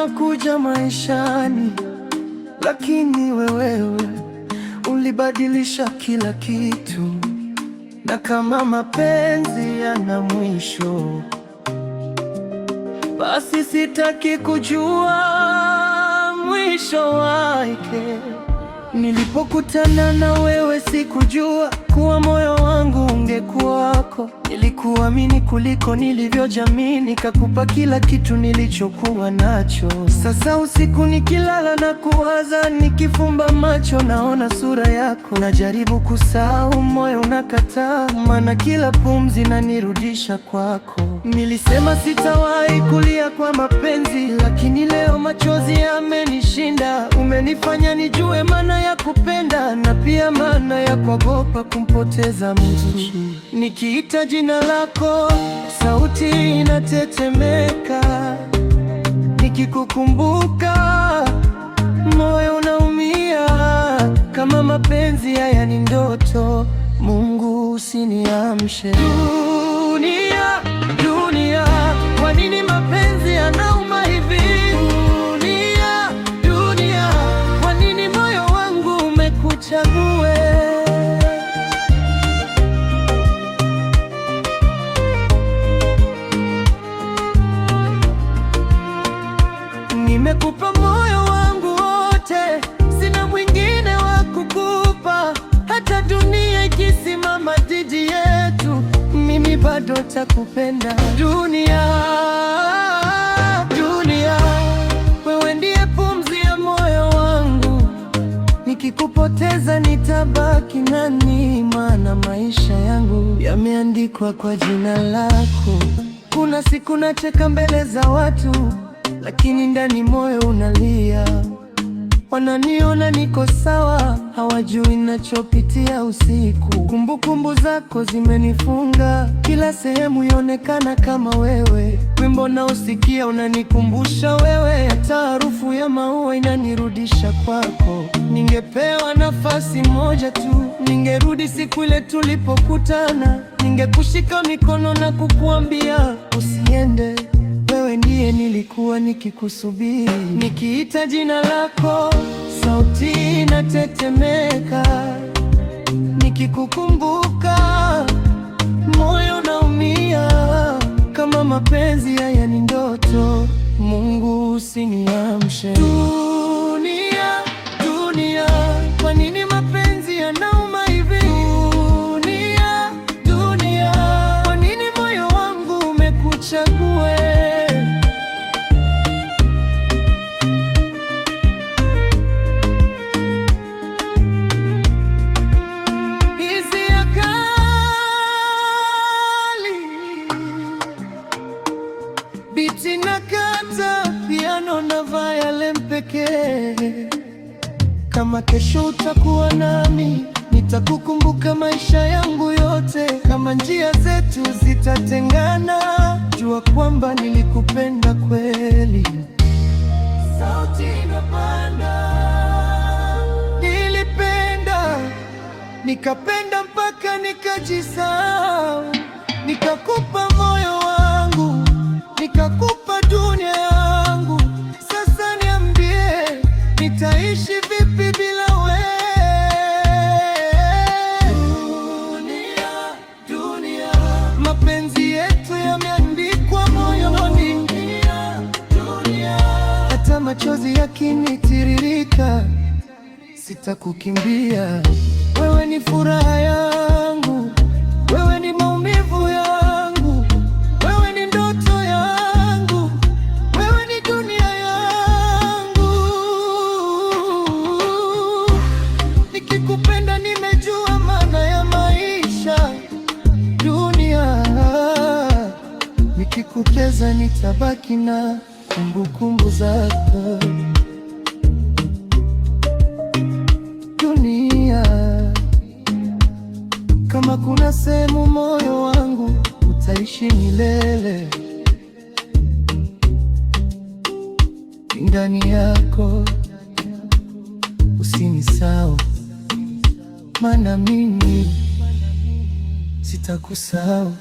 unakuja maishani, lakini wewe ulibadilisha kila kitu. Na kama mapenzi yana mwisho, basi sitaki kujua mwisho wake. Nilipokutana na wewe sikujua kuwa moyo wangu ungekuwa wako. Nilikuamini kuliko nilivyojamini, nikakupa kila kitu nilichokuwa nacho. Sasa usiku nikilala na kuwaza, nikifumba macho naona sura yako. Najaribu kusahau, moyo unakataa, maana kila pumzi inanirudisha kwako. Nilisema sitawahi kulia kwa mapenzi, lakini leo machozi yamenishinda. Umenifanya nijue maana ya kupenda na pia maana ya kuogopa kumpoteza mtu. Nikiita jina lako, sauti inatetemeka. Nikikukumbuka, moyo unaumia. Kama mapenzi haya ni ndoto, Mungu usiniamshe. Dunia, dunia, kwa nini mapenzi yanauma hivi? Dunia, dunia, kwa nini moyo wangu umekuchagua? Nimekupa moyo wangu wote, sina mwingine wa kukupa. Hata dunia ikisimama dhidi yetu, mimi bado takupenda. Dunia, dunia, wewe ndiye pumzi ya moyo wangu. Nikikupoteza nitabaki nani? Maana maisha yangu yameandikwa kwa jina lako. Kuna siku nacheka mbele za watu, lakini ndani moyo unalia. Wananiona niko sawa, hawajui ninachopitia usiku. Kumbukumbu zako zimenifunga, kila sehemu ionekana kama wewe. Wimbo naosikia unanikumbusha wewe, hata harufu ya maua inanirudisha kwako. Ningepewa nafasi moja tu, ningerudi siku ile tulipokutana. Ningekushika mikono na kukuambia usiende. Wewe ndiye nilikuwa nikikusubiri. Nikiita jina lako, sauti inatetemeka. Nikikukumbuka, moyo unaumia. Kama mapenzi haya ni ndoto, Mungu usiniamshe. Dunia, dunia, kwa nini mapenzi yanauma hivi? Dunia, dunia, kwa nini moyo wangu umekuchagua? Biti na kata, piano na violin pekee. Kama kesho utakuwa nami, nitakukumbuka maisha yangu yote. Kama njia zetu zitatengana, jua kwamba nilikupenda kweli. Sauti inapanda. Nilipenda, nikapenda mpaka nikajisahau. Nikakupa moyo wangu, nikakupa dunia yangu. Sasa niambie, nitaishi vipi bila wewe? Dunia, dunia, mapenzi yetu yameandikwa moyoni. Dunia, dunia, hata machozi yakinitiririka, sitakukimbia. Wewe ni furaha yangu, wewe ni maumivu yangu, wewe ni ndoto yangu, wewe ni dunia yangu. Nikikupenda nimejua maana ya maisha. Dunia, nikikupoteza nitabaki na kumbukumbu zako. Dunia, kama kuna sehemu moyo wangu utaishi milele, ndani yako. Usinisahau, maana mimi sitakusahau.